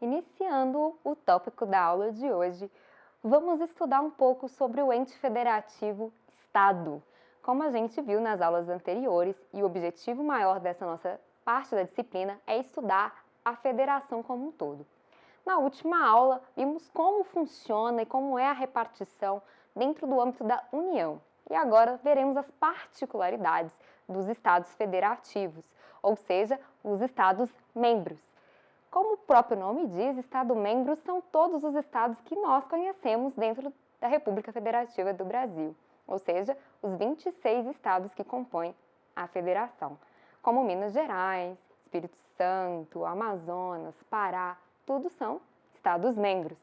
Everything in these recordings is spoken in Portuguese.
Iniciando o tópico da aula de hoje, vamos estudar um pouco sobre o ente federativo Estado. Como a gente viu nas aulas anteriores, e o objetivo maior dessa nossa parte da disciplina é estudar a federação como um todo. Na última aula, vimos como funciona e como é a repartição dentro do âmbito da União. E agora veremos as particularidades dos Estados federativos, ou seja, os Estados-membros. Como o próprio nome diz, Estado-membros são todos os estados que nós conhecemos dentro da República Federativa do Brasil, ou seja, os 26 estados que compõem a federação, como Minas Gerais, Espírito Santo, Amazonas, Pará, tudo são estados-membros.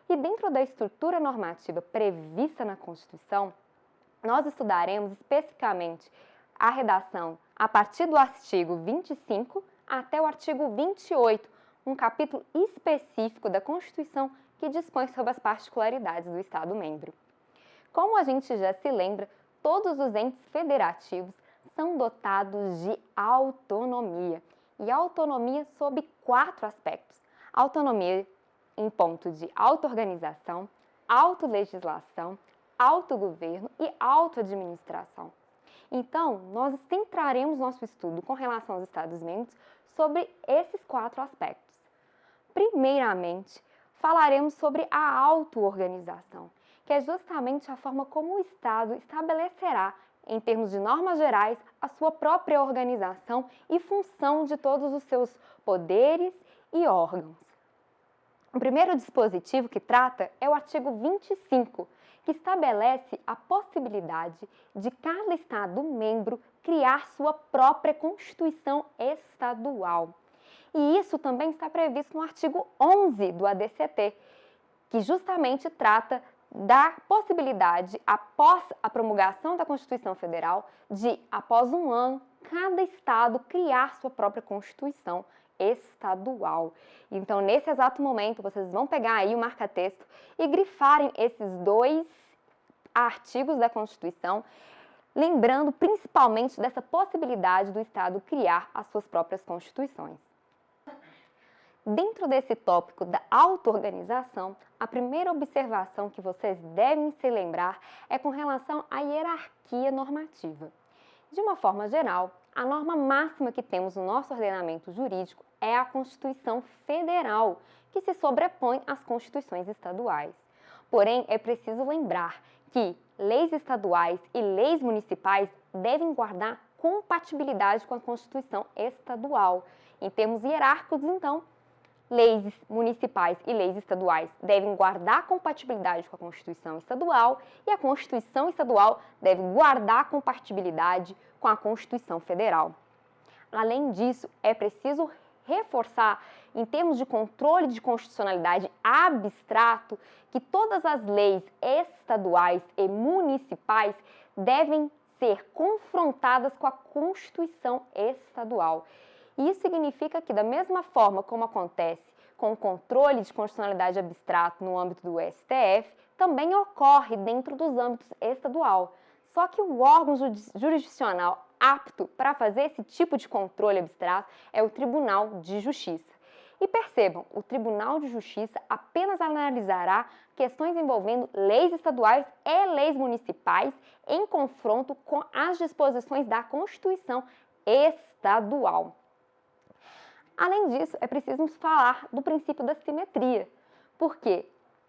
E dentro da estrutura normativa prevista na Constituição, nós estudaremos especificamente a redação a partir do artigo 25 até o artigo 28, um capítulo específico da Constituição que dispõe sobre as particularidades do Estado-membro. Como a gente já se lembra, todos os entes federativos são dotados de autonomia, e autonomia sob 4 aspectos. Autonomia em ponto de auto-organização, autolegislação, autogoverno e autoadministração. Então, nós centraremos nosso estudo com relação aos Estados-membros sobre esses 4 aspectos. Primeiramente, falaremos sobre a auto-organização, que é justamente a forma como o Estado estabelecerá, em termos de normas gerais, a sua própria organização e função de todos os seus poderes e órgãos. O primeiro dispositivo que trata é o artigo 25, que estabelece a possibilidade de cada Estado-membro criar sua própria Constituição estadual. E isso também está previsto no artigo 11 do ADCT, que justamente trata da possibilidade, após a promulgação da Constituição Federal, de, após um ano, cada Estado criar sua própria Constituição estadual. Então, nesse exato momento, vocês vão pegar aí o marca-texto e grifarem esses 2 artigos da Constituição, lembrando principalmente dessa possibilidade do Estado criar as suas próprias constituições. Dentro desse tópico da auto-organização, a primeira observação que vocês devem se lembrar é com relação à hierarquia normativa. De uma forma geral, a norma máxima que temos no nosso ordenamento jurídico é a Constituição Federal, que se sobrepõe às constituições estaduais. Porém, é preciso lembrar que leis estaduais e leis municipais devem guardar compatibilidade com a Constituição estadual. Em termos hierárquicos, então, leis municipais e leis estaduais devem guardar compatibilidade com a Constituição estadual e a Constituição estadual deve guardar compatibilidade com a Constituição Federal. Além disso, é preciso reforçar, em termos de controle de constitucionalidade abstrato, que todas as leis estaduais e municipais devem ser confrontadas com a Constituição estadual. Isso significa que, da mesma forma como acontece com o controle de constitucionalidade abstrato no âmbito do STF, também ocorre dentro dos âmbitos estadual. Só que o órgão jurisdicional apto para fazer esse tipo de controle abstrato é o Tribunal de Justiça. E percebam, o Tribunal de Justiça apenas analisará questões envolvendo leis estaduais e leis municipais em confronto com as disposições da Constituição estadual. Além disso, é preciso falar do princípio da simetria, porque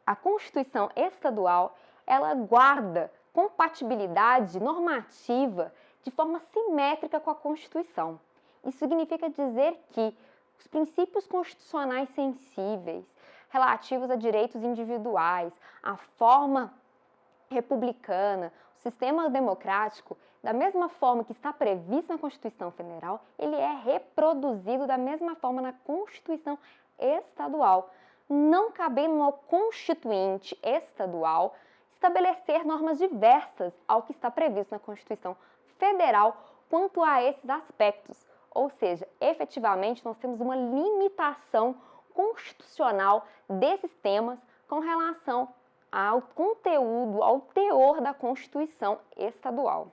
a Constituição estadual, ela guarda compatibilidade normativa de forma simétrica com a Constituição. Isso significa dizer que os princípios constitucionais sensíveis, relativos a direitos individuais, a forma republicana, o sistema democrático, da mesma forma que está previsto na Constituição Federal, ele é reproduzido da mesma forma na Constituição estadual, não cabendo ao constituinte estadual estabelecer normas diversas ao que está previsto na Constituição Federal quanto a esses aspectos. Ou seja, efetivamente nós temos uma limitação constitucional desses temas com relação ao conteúdo, ao teor da Constituição estadual.